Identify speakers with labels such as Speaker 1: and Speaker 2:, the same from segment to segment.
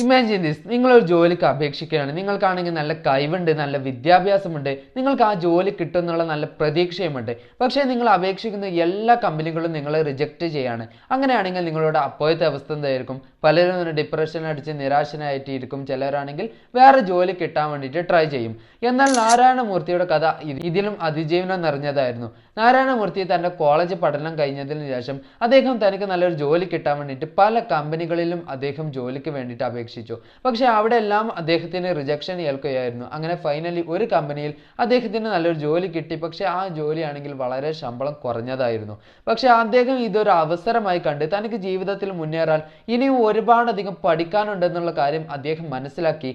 Speaker 1: Imagine this, നിങ്ങളൊരു ജോലിക്ക് അപേക്ഷിക്കുകയാണ്. നിങ്ങൾക്കാണെങ്കിൽ നല്ല കഴിവുണ്ട്, നല്ല വിദ്യാഭ്യാസമുണ്ട്, നിങ്ങൾക്ക് ആ ജോലി കിട്ടും എന്നുള്ള നല്ല പ്രതീക്ഷയുമുണ്ട്. പക്ഷേ നിങ്ങൾ അപേക്ഷിക്കുന്ന എല്ലാ കമ്പനികളും നിങ്ങളെ റിജക്റ്റ് ചെയ്യാണ്. അങ്ങനെയാണെങ്കിൽ നിങ്ങളുടെ അപ്പോഴത്തെ അവസ്ഥ എന്തായിരിക്കും? പലരും ഡിപ്രഷൻ അടിച്ച് നിരാശനായിട്ടിരിക്കും. ചിലരാണെങ്കിൽ വേറെ ജോലി കിട്ടാൻ വേണ്ടിയിട്ട് ട്രൈ ചെയ്യും. എന്നാൽ നാരായണമൂർത്തിയുടെ കഥ ഇതിലും അതിജീവനം നിറഞ്ഞതായിരുന്നു. നാരായണമൂർത്തി തൻ്റെ കോളേജ് പഠനം കഴിഞ്ഞതിന് ശേഷം അദ്ദേഹം തനിക്ക് നല്ലൊരു ജോലി കിട്ടാൻ വേണ്ടിയിട്ട് പല കമ്പനികളിലും അദ്ദേഹം ജോലിക്ക് വേണ്ടിയിട്ട് അപേക്ഷിച്ചു. പക്ഷേ അവിടെ എല്ലാം അദ്ദേഹത്തിന് റിജക്ഷൻ ഏൽക്കുകയായിരുന്നു. അങ്ങനെ ഫൈനലി ഒരു കമ്പനിയിൽ അദ്ദേഹത്തിന് നല്ലൊരു ജോലി കിട്ടി. പക്ഷേ ആ ജോലിയാണെങ്കിൽ വളരെ ശമ്പളം കുറഞ്ഞതായിരുന്നു. പക്ഷേ അദ്ദേഹം ഇതൊരു അവസരമായി കണ്ട് തനിക്ക് ജീവിതത്തിൽ മുന്നേറാൻ ഇനിയും ഒരുപാടധികം പഠിക്കാനുണ്ടെന്നുള്ള കാര്യം അദ്ദേഹം മനസ്സിലാക്കി.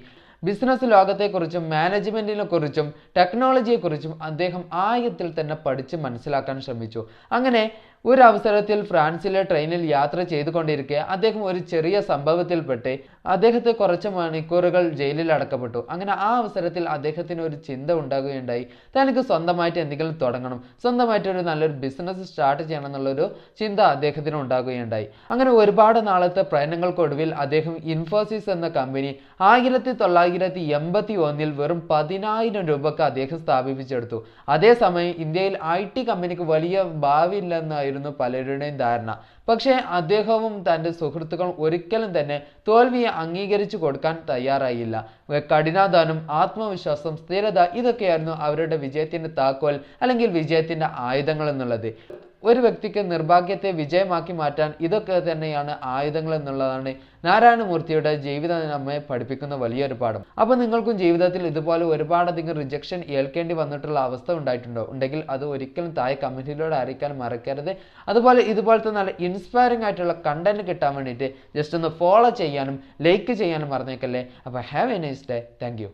Speaker 1: ബിസിനസ് ലോകത്തെക്കുറിച്ചും മാനേജ്മെൻറ്റിനെ കുറിച്ചും ടെക്നോളജിയെക്കുറിച്ചും അദ്ദേഹം ആഴത്തിൽ തന്നെ പഠിച്ച് മനസ്സിലാക്കാൻ ശ്രമിച്ചു. അങ്ങനെ ഒരു അവസരത്തിൽ ഫ്രാൻസിലെ ട്രെയിനിൽ യാത്ര ചെയ്തുകൊണ്ടിരിക്കെ അദ്ദേഹം ഒരു ചെറിയ സംഭവത്തിൽപ്പെട്ട് അദ്ദേഹത്തെ കുറച്ച് മണിക്കൂറുകൾ ജയിലിൽ അടക്കപ്പെട്ടു. അങ്ങനെ ആ അവസരത്തിൽ അദ്ദേഹത്തിന് ഒരു ചിന്ത ഉണ്ടാകുകയുണ്ടായി. തനിക്ക് സ്വന്തമായിട്ട് എന്തെങ്കിലും തുടങ്ങണം, സ്വന്തമായിട്ടൊരു നല്ലൊരു ബിസിനസ് സ്റ്റാർട്ട് ചെയ്യണം എന്നുള്ളൊരു ചിന്ത അദ്ദേഹത്തിന് ഉണ്ടാകുകയുണ്ടായി. അങ്ങനെ ഒരുപാട് നാളത്തെ പ്രയത്നങ്ങൾക്കൊടുവിൽ അദ്ദേഹം ഇൻഫോസിസ് എന്ന കമ്പനി 1981 വെറും 10,000 രൂപക്ക് അദ്ദേഹം സ്ഥാപിപ്പിച്ചെടുത്തു. അതേസമയം ഇന്ത്യയിൽ IT കമ്പനിക്ക് വലിയ ഭാവിയില്ലെന്നായിരുന്നു പലരുടെയും ധാരണ. പക്ഷേ അദ്ദേഹവും തൻ്റെ സുഹൃത്തുക്കളും ഒരിക്കലും തന്നെ തോൽവിയെ അംഗീകരിച്ചു കൊടുക്കാൻ തയ്യാറായില്ല. കഠിനാധ്വാനം, ആത്മവിശ്വാസം, സ്ഥിരത, ഇതൊക്കെയായിരുന്നു അവരുടെ വിജയത്തിൻ്റെ താക്കോൽ അല്ലെങ്കിൽ വിജയത്തിൻ്റെ ആയുധങ്ങൾ എന്നുള്ളത്. ഒരു വ്യക്തിക്ക് നിർഭാഗ്യത്തെ വിജയമാക്കി മാറ്റാൻ ഇതൊക്കെ തന്നെയാണ് ആയുധങ്ങൾ എന്നുള്ളതാണ് നാരായണമൂർത്തിയുടെ ജീവിതം നമ്മെ പഠിപ്പിക്കുന്ന വലിയൊരു പാഠം. അപ്പോൾ നിങ്ങൾക്കും ജീവിതത്തിൽ ഇതുപോലെ ഒരുപാടധികം റിജക്ഷൻ ഏൽക്കേണ്ടി വന്നിട്ടുള്ള അവസ്ഥ ഉണ്ടായിട്ടുണ്ടോ? ഉണ്ടെങ്കിൽ അത് ഒരിക്കലും താഴെ കമൻറ്റിലൂടെ അറിയിക്കാൻ മറക്കരുത്. അതുപോലെ ഇതുപോലത്തെ നല്ല ഇൻസ്പയറിംഗ് ആയിട്ടുള്ള കണ്ടന്റ് കിട്ടാൻ വേണ്ടിയിട്ട് ജസ്റ്റ് ഒന്ന് ഫോളോ ചെയ്യാനും ലൈക്ക് ചെയ്യാനും മറന്നേക്കല്ലേ. അപ്പോൾ have A nice day. Thank you.